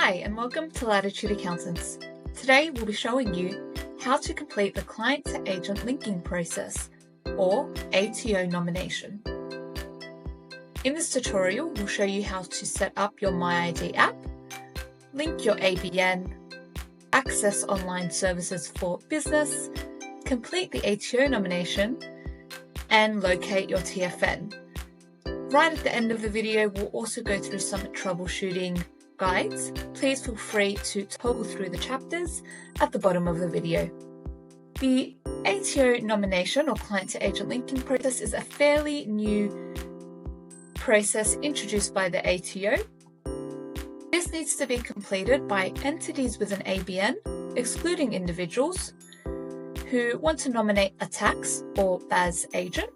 Hi and welcome to Latitude Accountants. Today we'll be showing you how to complete the client to agent linking process, or ATO nomination. In this tutorial we'll show you how to set up your MyID app, link your ABN, access online services for business, complete the ATO nomination, and locate your TFN. Right at the end of the video we'll also go through some troubleshooting guides. Please feel free to toggle through the chapters at the bottom of the video. The ATO nomination or client to agent linking process is a fairly new process introduced by the ATO. This needs to be completed by entities with an ABN, excluding individuals who want to nominate a tax or BAS agent,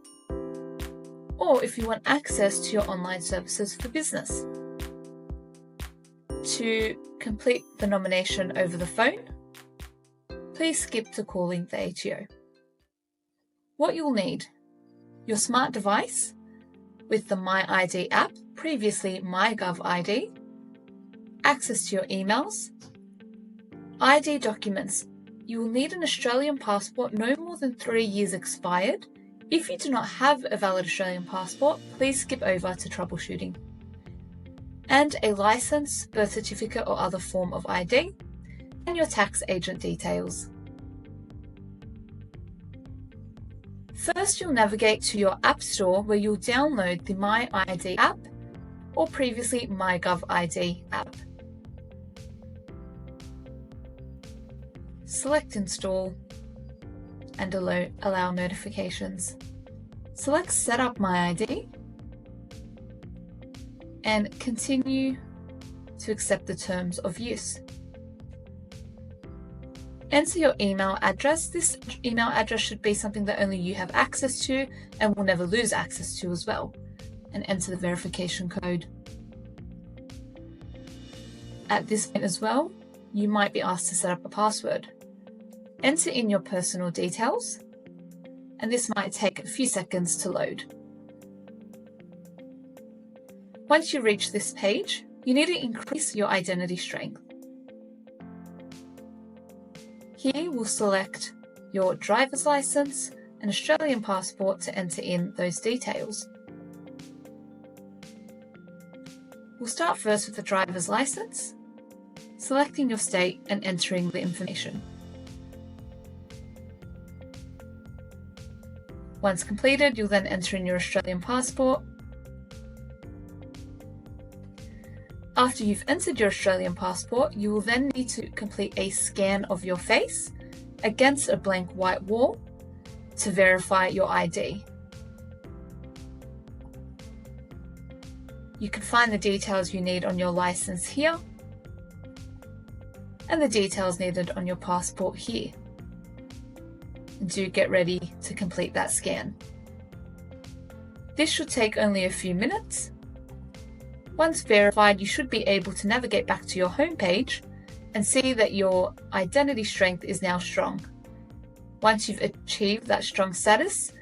or if you want access to your online services for business. To complete the nomination over the phone, please skip to calling the ATO. What you'll need: your smart device with the MyID app, previously MyGovID, access to your emails, ID documents. You will need an Australian passport no more than 3 years expired. If you do not have a valid Australian passport, please skip over to troubleshooting. And a license, birth certificate or other form of ID, and your tax agent details. First, you'll navigate to your App Store where you'll download the MyID app or previously MyGovID app. Select Install and allow notifications. Select Set up MyID and continue to accept the terms of use. Enter your email address. This email address should be something that only you have access to and will never lose access to as well. And enter the verification code. At this point as well, you might be asked to set up a password. Enter in your personal details, and this might take a few seconds to load. Once you reach this page, you need to increase your identity strength. Here we'll select your driver's license and Australian passport to enter in those details. We'll start first with the driver's license, selecting your state and entering the information. Once completed, you'll then enter in your Australian passport. After you've entered your Australian passport, you will then need to complete a scan of your face against a blank white wall to verify your ID. You can find the details you need on your license here and the details needed on your passport here. Do get ready to complete that scan. This should take only a few minutes. Once verified, you should be able to navigate back to your home page and see that your identity strength is now strong. Once you've achieved that strong status,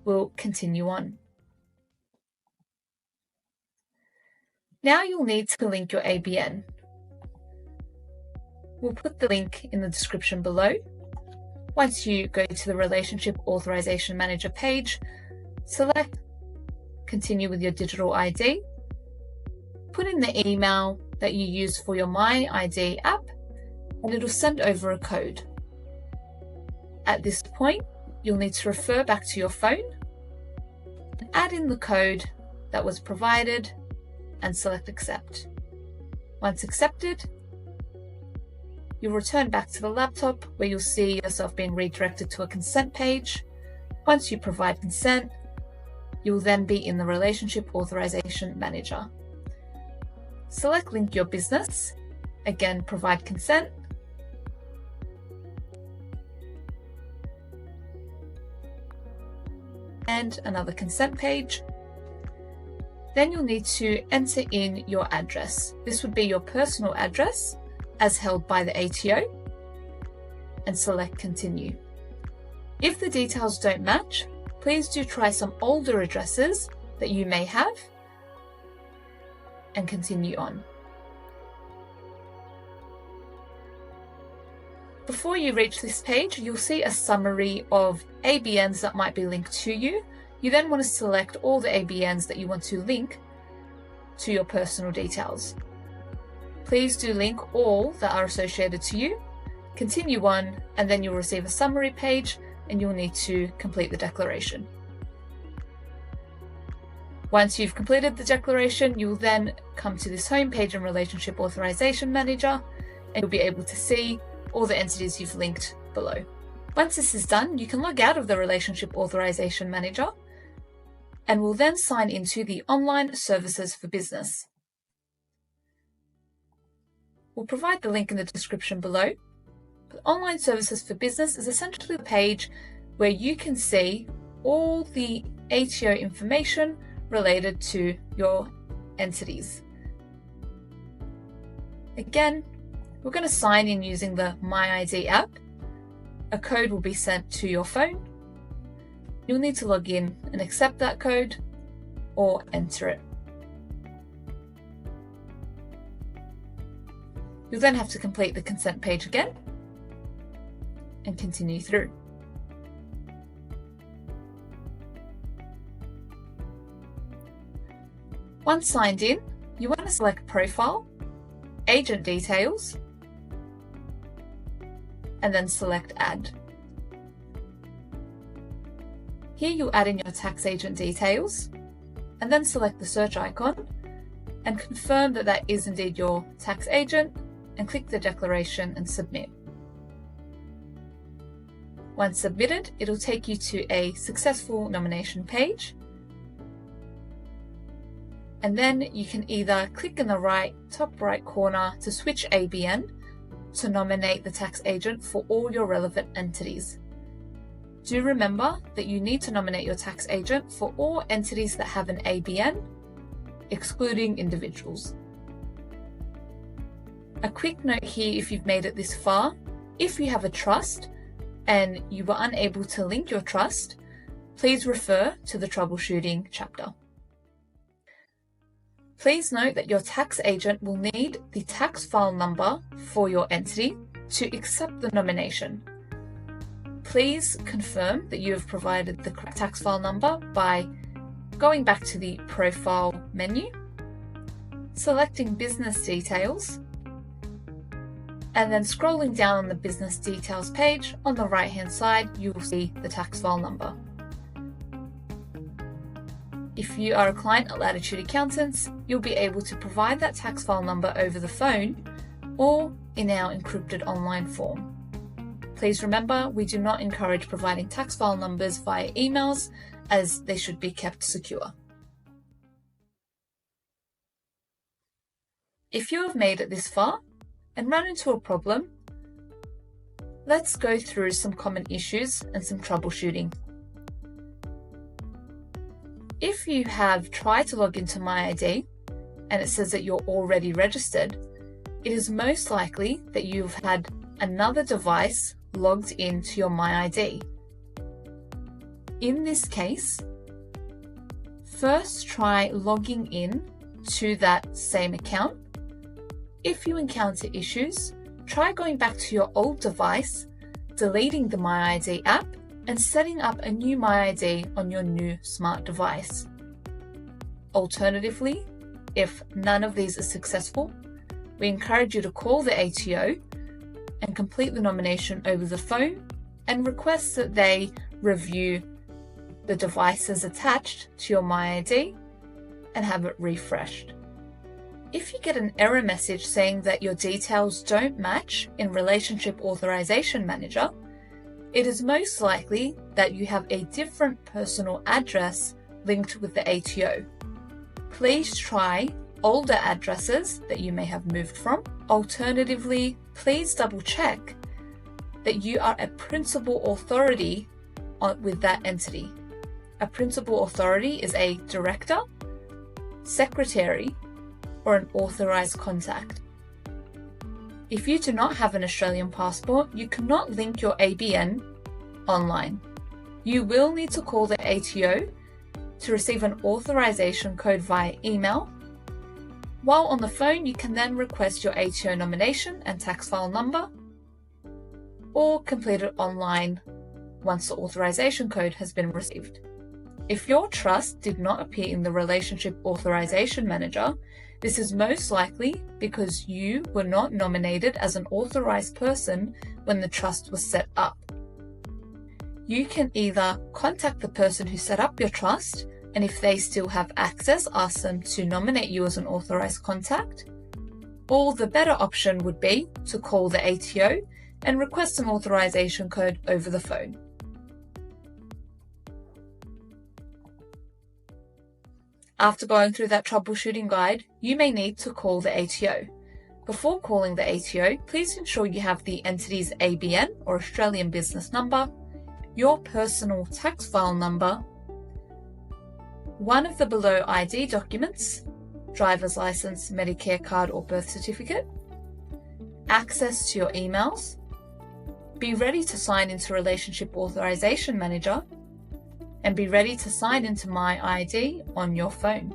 we'll continue on. Now you'll need to link your ABN. We'll put the link in the description below. Once you go to the Relationship Authorisation Manager page, select Continue with your digital ID. Put in the email that you use for your MyID app and it'll send over a code. At this point, you'll need to refer back to your phone and add in the code that was provided and select Accept. Once accepted, you'll return back to the laptop where you'll see yourself being redirected to a consent page. Once you provide consent, you'll then be in the Relationship Authorisation Manager. Select Link Your Business, again provide consent, and another consent page. Then you'll need to enter in your address. This would be your personal address as held by the ATO, and select Continue. If the details don't match, please do try some older addresses that you may have and continue on. Before you reach this page, you'll see a summary of ABNs that might be linked to you. You then want to select all the ABNs that you want to link to your personal details. Please do link all that are associated to you. Continue on, and then you'll receive a summary page and you'll need to complete the declaration. Once you've completed the declaration, you'll then come to this home page in Relationship Authorisation Manager, and you'll be able to see all the entities you've linked below. Once this is done, you can log out of the Relationship Authorisation Manager and will then sign into the Online Services for Business. We'll provide the link in the description below. But Online Services for Business is essentially a page where you can see all the ATO information related to your entities. Again, we're going to sign in using the MyID app. A code will be sent to your phone. You'll need to log in and accept that code or enter it. You'll then have to complete the consent page again and continue through. Once signed in, you want to select Profile, Agent Details, and then select Add. Here you'll add in your tax agent details and then select the search icon and confirm that that is indeed your tax agent and click the declaration and submit. Once submitted, it'll take you to a successful nomination page, and then you can either click in the top right corner to switch ABN to nominate the tax agent for all your relevant entities. Do remember that you need to nominate your tax agent for all entities that have an ABN, excluding individuals. A quick note here, if you've made it this far, if you have a trust and you were unable to link your trust, please refer to the Troubleshooting chapter. Please note that your tax agent will need the tax file number for your entity to accept the nomination. Please confirm that you have provided the correct tax file number by going back to the Profile menu, selecting Business Details, and then scrolling down on the Business Details page. On the right-hand side, you will see the tax file number. If you are a client at Latitude Accountants, you'll be able to provide that tax file number over the phone or in our encrypted online form. Please remember, we do not encourage providing tax file numbers via emails, as they should be kept secure. If you have made it this far and run into a problem, let's go through some common issues and some troubleshooting. If you have tried to log into MyID and it says that you're already registered, it is most likely that you've had another device logged into your MyID. In this case, first try logging in to that same account. If you encounter issues, try going back to your old device, deleting the MyID app, and setting up a new MyID on your new smart device. Alternatively, if none of these are successful, we encourage you to call the ATO and complete the nomination over the phone and request that they review the devices attached to your MyID and have it refreshed. If you get an error message saying that your details don't match in Relationship Authorisation Manager, it is most likely that you have a different personal address linked with the ATO. Please try older addresses that you may have moved from. Alternatively, please double check that you are a principal authority with that entity. A principal authority is a director, secretary, or an authorised contact. If you do not have an Australian passport, you cannot link your ABN online. You will need to call the ATO to receive an authorization code via email. While on the phone, you can then request your ATO nomination and tax file number. or complete it online once the authorization code has been received. If your trust did not appear in the Relationship Authorisation Manager, this is most likely because you were not nominated as an authorized person when the trust was set up. You can either contact the person who set up your trust, and if they still have access, ask them to nominate you as an authorized contact, or the better option would be to call the ATO and request an authorization code over the phone. After going through that troubleshooting guide, you may need to call the ATO. Before calling the ATO, please ensure you have the entity's ABN or Australian business number, your personal tax file number, one of the below ID documents, driver's license, Medicare card or birth certificate, access to your emails, be ready to sign into Relationship Authorisation Manager, and be ready to sign into MyID on your phone.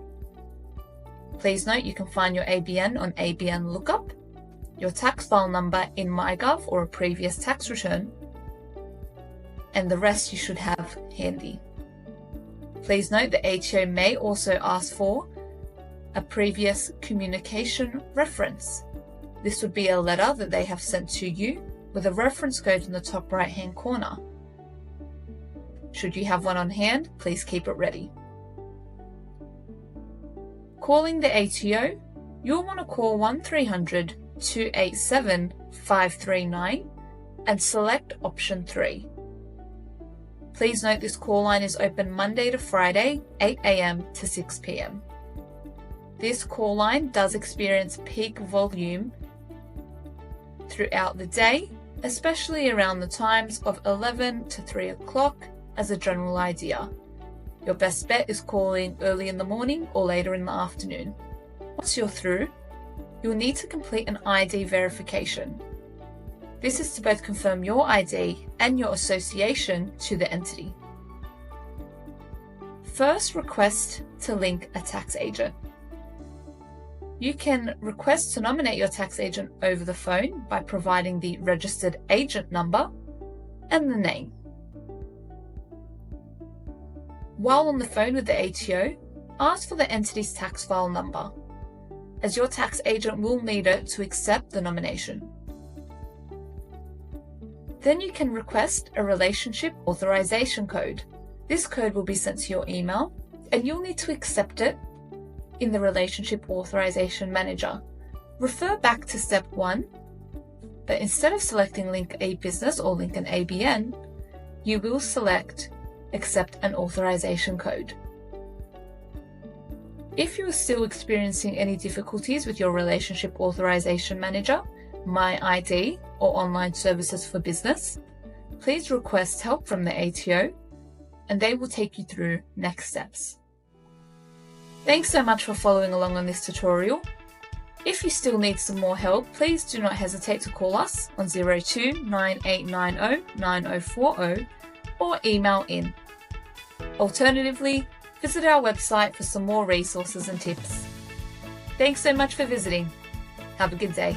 Please note you can find your ABN on ABN Lookup, your tax file number in MyGov or a previous tax return, and the rest you should have handy. Please note the ATO may also ask for a previous communication reference. This would be a letter that they have sent to you with a reference code in the top right hand corner. Should you have one on hand, please keep it ready. Calling the ATO, you'll want to call 1300 287 539 and select option 3. Please note this call line is open Monday to Friday, 8 AM to 6 PM. This call line does experience peak volume throughout the day, especially around the times of 11 to 3 o'clock as a general idea. Your best bet is calling early in the morning or later in the afternoon. Once you're through, you'll need to complete an ID verification. This is to both confirm your ID and your association to the entity. First, request to link a tax agent. You can request to nominate your tax agent over the phone by providing the registered agent number and the name. While on the phone with the ATO, ask for the entity's tax file number, as your tax agent will need it to accept the nomination. Then you can request a Relationship Authorisation Code. This code will be sent to your email, and you'll need to accept it in the Relationship Authorisation Manager. Refer back to step 1, but instead of selecting Link a Business or Link an ABN, you will select Accept an Authorization Code. If you are still experiencing any difficulties with your Relationship Authorisation Manager, MyID, or online services for business, please request help from the ATO and they will take you through next steps. Thanks so much for following along on this tutorial. If you still need some more help, please do not hesitate to call us on 02 9890 9040 or email in. Alternatively, visit our website for some more resources and tips. Thanks so much for visiting. Have a good day.